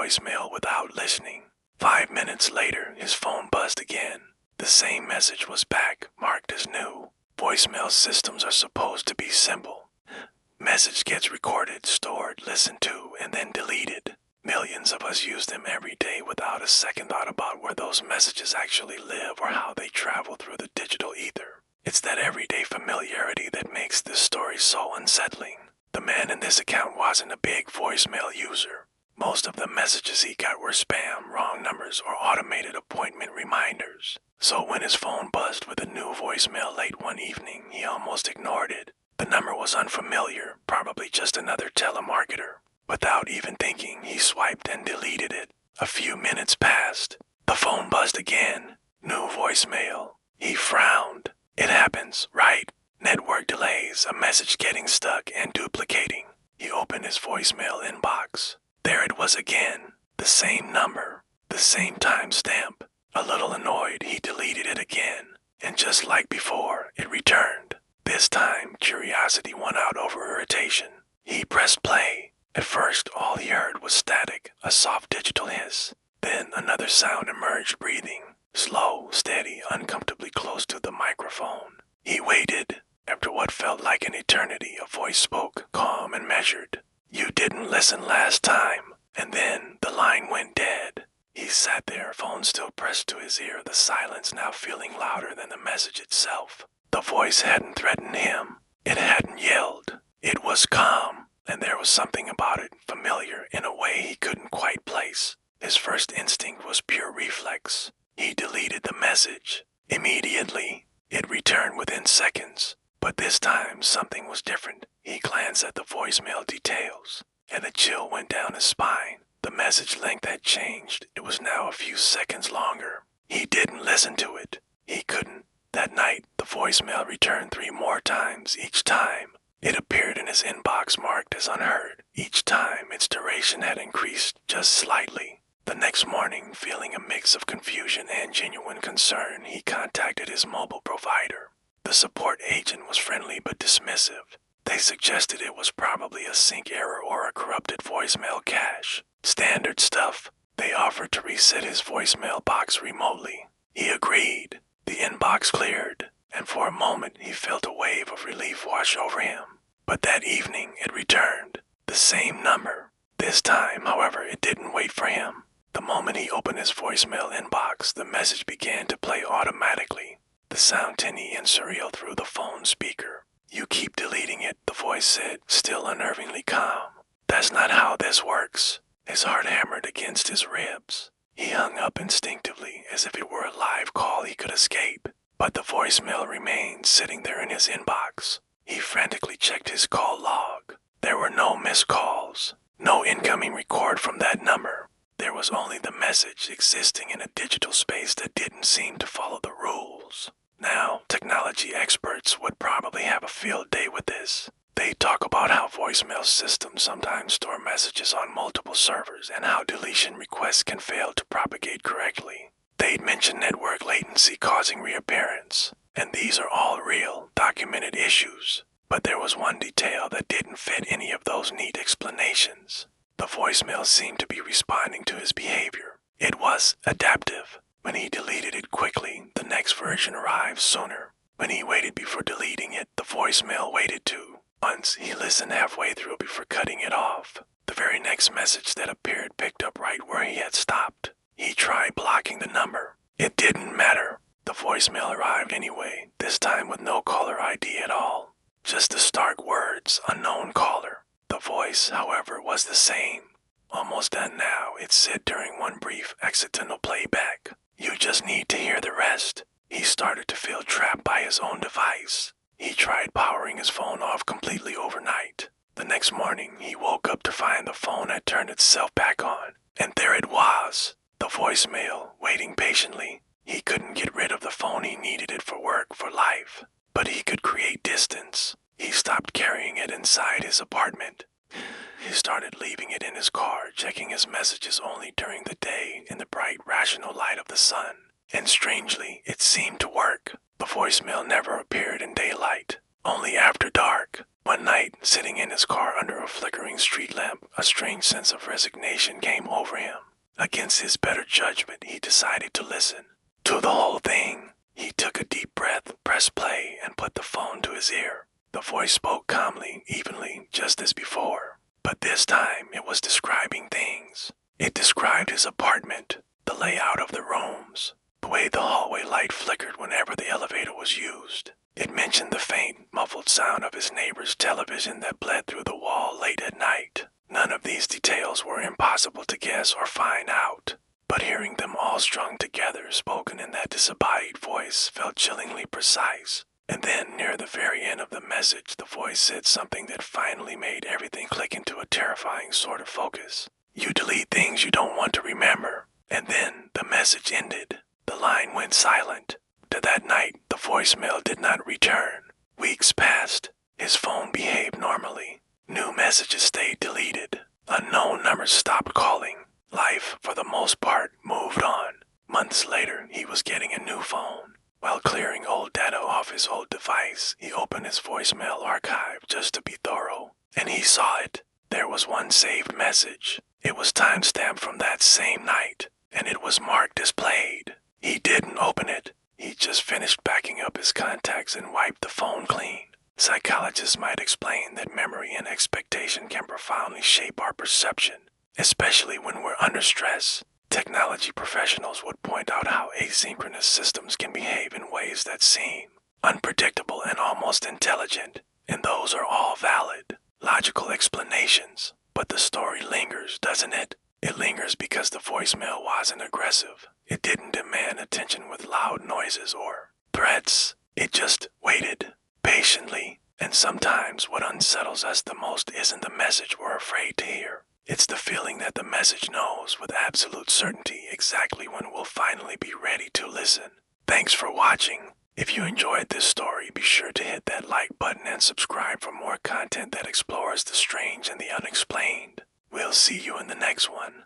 voicemail without listening. 5 minutes later, his phone buzzed again. The same message was back, marked as new. Voicemail systems are supposed to be simple. Message gets recorded, stored, listened to, and then deleted. Millions of us use them every day without a second thought about where those messages actually live or how they travel through the digital ether. It's that everyday familiarity that makes this story so unsettling. The man in this account wasn't a big voicemail user. Most of the messages he got were spam, wrong numbers, or automated appointment reminders. So when his phone buzzed with a new voicemail late one evening, he almost ignored it. The number was unfamiliar, probably just another telemarketer. Without even thinking, he swiped and deleted it. A few minutes passed. The phone buzzed again. New voicemail. He frowned. It happens, right? Network delays, a message getting stuck and duplicating. He opened his voicemail inbox. There it was again. The same number. The same timestamp. A little annoyed, he deleted it again. And just like before, it returned. This time, curiosity won out over irritation. He pressed play. At first, all he heard was static, a soft digital hiss. Then another sound emerged, breathing. Slow, steady, uncomfortably close to the microphone. He waited. After what felt like an eternity, a voice spoke, calm and measured. "You didn't listen last time." And then the line went dead. He sat there, phone still pressed to his ear, the silence now feeling louder than the message itself. The voice hadn't threatened him. It hadn't yelled. It was calm, and there was something about it, familiar in a way he couldn't quite place. His first instinct was pure reflex. He deleted the message. Immediately, it returned within seconds. But this time, something was different. He glanced at the voicemail details, and a chill went down his spine. The message length had changed. It was now a few seconds longer. He didn't listen to it. He couldn't. That night, the voicemail returned 3 more times. Each time, it appeared in his inbox marked as unheard. Each time, its duration had increased just slightly. The next morning, feeling a mix of confusion and genuine concern, he contacted his mobile provider. The support agent was friendly but dismissive. They suggested it was probably a sync error or a corrupted voicemail cache. Standard stuff. They offered to reset his voicemail box remotely. He agreed. The inbox cleared, and for a moment he felt a wave of relief wash over him. But that evening it returned. The same number. This time, however, it didn't wait for him. The moment he opened his voicemail inbox, the message began to play automatically. The sound tinny and surreal through the phone speaker. "You keep deleting it," the voice said, still unnervingly calm. "That's not how this works." His heart hammered against his ribs. He hung up instinctively, as if it were a live call he could escape. But the voicemail remained sitting there in his inbox. He frantically checked his call log. There were no missed calls, no incoming record from that number. There was only the message existing in a digital space that didn't seem to follow the rules. Now, technology experts would probably have a field day with this. They talk about how voicemail systems sometimes store messages on multiple servers and how deletion requests can fail to propagate correctly. They'd mention network latency causing reappearance. And these are all real, documented issues. But there was one detail that didn't fit any of those neat explanations. The voicemail seemed to be responding to his behavior. It was adaptive. When he deleted it quickly, the next version arrived sooner. When he waited before deleting it, the voicemail waited too. Once, he listened halfway through before cutting it off. The very next message that appeared picked up right where he had stopped. He tried blocking the number. It didn't matter. The voicemail arrived anyway, this time with no caller ID at all. Just the stark words, "unknown caller." The voice, however, was the same. "Almost done now," it said during one brief accidental playback. "You just need to hear the rest." He started to feel trapped by his own device. He tried powering his phone off completely overnight. The next morning, he woke up to find the phone had turned itself back on. And there it was, the voicemail, waiting patiently. He couldn't get rid of the phone. He needed it for work, for life. But he could create distance. He stopped carrying it inside his apartment. He started leaving it in his car, checking his messages only during the day in the bright, rational light of the sun. And strangely, it seemed to work. The voicemail never appeared in daylight, only after dark. One night, sitting in his car under a flickering street lamp, a strange sense of resignation came over him. Against his better judgment, he decided to listen to the whole thing. He took a deep breath, pressed play, and put the phone to his ear. The voice spoke calmly, evenly, just as before. But this time, it was describing things. It described his apartment, the layout of the rooms, the way the hallway light flickered whenever the elevator was used. It mentioned the faint, muffled sound of his neighbor's television that bled through the wall late at night. None of these details were impossible to guess or find out, but hearing them all strung together, spoken in that disembodied voice, felt chillingly precise. And then, near the very end of the message, the voice said something that finally made everything click into a terrifying sort of focus. You delete things you don't want to remember. And then the message ended. The line went silent. To that night, the voicemail did not return. Weeks passed. His phone behaved normally. New messages stayed deleted. Unknown numbers stopped calling. Life, for the most part, moved on. Months later, he was getting a new phone. While clearing old data off his old device, he opened his voicemail archive just to be thorough. And he saw it. There was one saved message. It was timestamped from that same night, and it was marked as played. He didn't open it. He just finished backing up his contacts and wiped the phone clean. Psychologists might explain that memory and expectation can profoundly shape our perception, especially when we're under stress. Technology professionals would point out how asynchronous systems can behave in ways that seem unpredictable and almost intelligent, and those are all valid, logical explanations. But the story lingers, doesn't it? It lingers because the voicemail wasn't aggressive. It didn't demand attention with loud noises or threats. It just waited, patiently. And sometimes what unsettles us the most isn't the message we're afraid to hear. It's the feeling that the message knows with absolute certainty exactly when we'll finally be ready to listen. Thanks for watching. If you enjoyed this story, be sure to hit that like button and subscribe for more content that explores the strange and the unexplained. We'll see you in the next one.